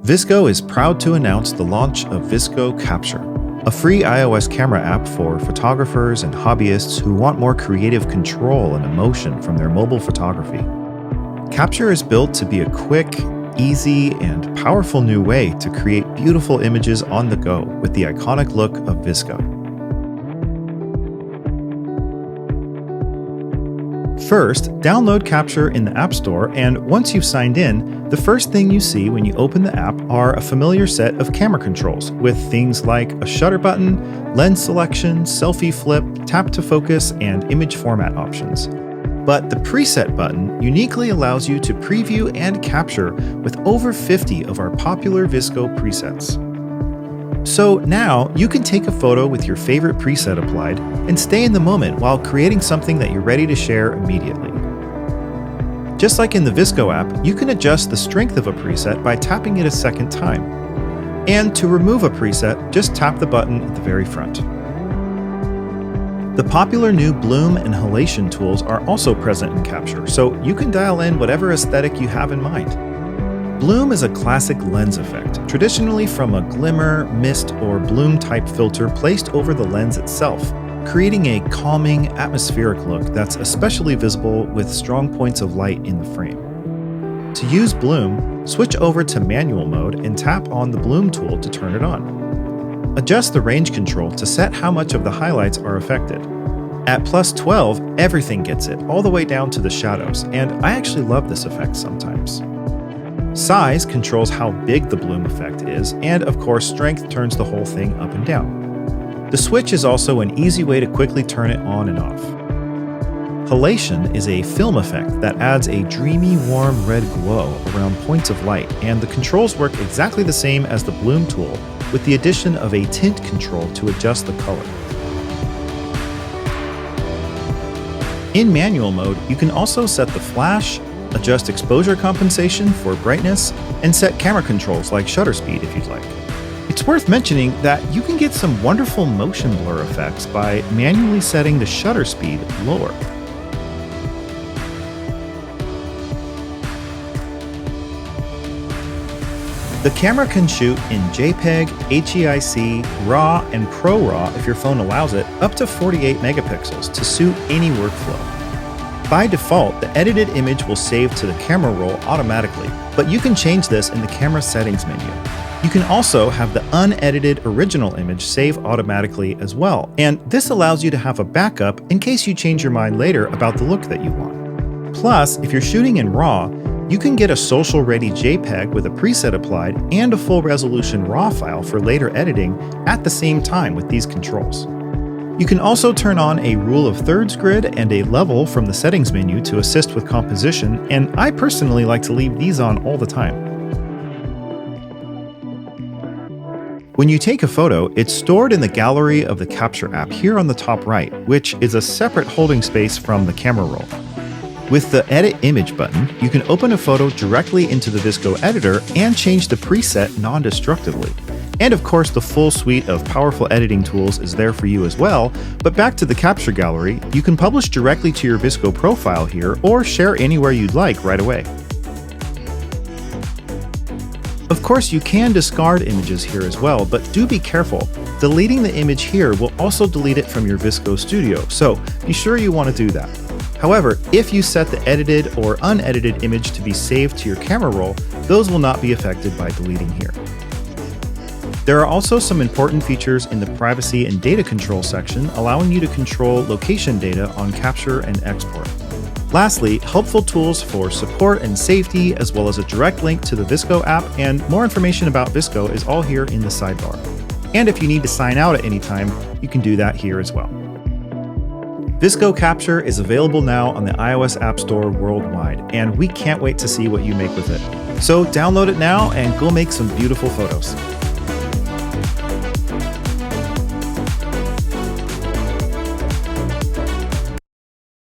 VSCO is proud to announce the launch of VSCO Capture, a free iOS camera app for photographers and hobbyists who want more creative control and emotion from their mobile photography. Capture is built to be a quick, easy, and powerful new way to create beautiful images on the go with the iconic look of VSCO. First, download Capture in the App Store, and once you've signed in, the first thing you see when you open the app are a familiar set of camera controls with things like a shutter button, lens selection, selfie flip, tap to focus, and image format options. But the preset button uniquely allows you to preview and capture with over 50 of our popular VSCO presets. So now you can take a photo with your favorite preset applied and stay in the moment while creating something that you're ready to share immediately. Just like in the VSCO app, you can adjust the strength of a preset by tapping it a second time. And to remove a preset, just tap the button at the very front. The popular new bloom and halation tools are also present in Capture, so you can dial in whatever aesthetic you have in mind. Bloom is a classic lens effect, traditionally from a glimmer, mist, or bloom type filter placed over the lens itself, creating a calming, atmospheric look that's especially visible with strong points of light in the frame. To use Bloom, switch over to manual mode and tap on the Bloom tool to turn it on. Adjust the range control to set how much of the highlights are affected. At +12, everything gets it, all the way down to the shadows, and I actually love this effect sometimes. Size controls how big the bloom effect is, and of course strength turns the whole thing up and down. The switch is also an easy way to quickly turn it on and off. Halation is a film effect that adds a dreamy, warm red glow around points of light, and the controls work exactly the same as the bloom tool, with the addition of a tint control to adjust the color. In manual mode, you can also set the flash, adjust exposure compensation for brightness, and set camera controls like shutter speed if you'd like. It's worth mentioning that you can get some wonderful motion blur effects by manually setting the shutter speed lower. The camera can shoot in JPEG, HEIC, RAW, and ProRAW if your phone allows it, up to 48 megapixels to suit any workflow. By default, the edited image will save to the camera roll automatically, but you can change this in the camera settings menu. You can also have the unedited original image save automatically as well, and this allows you to have a backup in case you change your mind later about the look that you want. Plus, if you're shooting in RAW, you can get a social-ready JPEG with a preset applied and a full-resolution RAW file for later editing at the same time with these controls. You can also turn on a rule of thirds grid and a level from the settings menu to assist with composition, and I personally like to leave these on all the time. When you take a photo, it's stored in the gallery of the Capture app here on the top right, which is a separate holding space from the camera roll. With the Edit Image button, you can open a photo directly into the VSCO editor and change the preset non-destructively. And of course, the full suite of powerful editing tools is there for you as well, but back to the Capture gallery, you can publish directly to your VSCO profile here or share anywhere you'd like right away. Of course, you can discard images here as well, but do be careful. Deleting the image here will also delete it from your VSCO Studio, so be sure you want to do that. However, if you set the edited or unedited image to be saved to your camera roll, those will not be affected by deleting here. There are also some important features in the privacy and data control section, allowing you to control location data on capture and export. Lastly, helpful tools for support and safety, as well as a direct link to the VSCO app, and more information about VSCO is all here in the sidebar. And if you need to sign out at any time, you can do that here as well. VSCO Capture is available now on the iOS App Store worldwide, and we can't wait to see what you make with it. So download it now and go make some beautiful photos.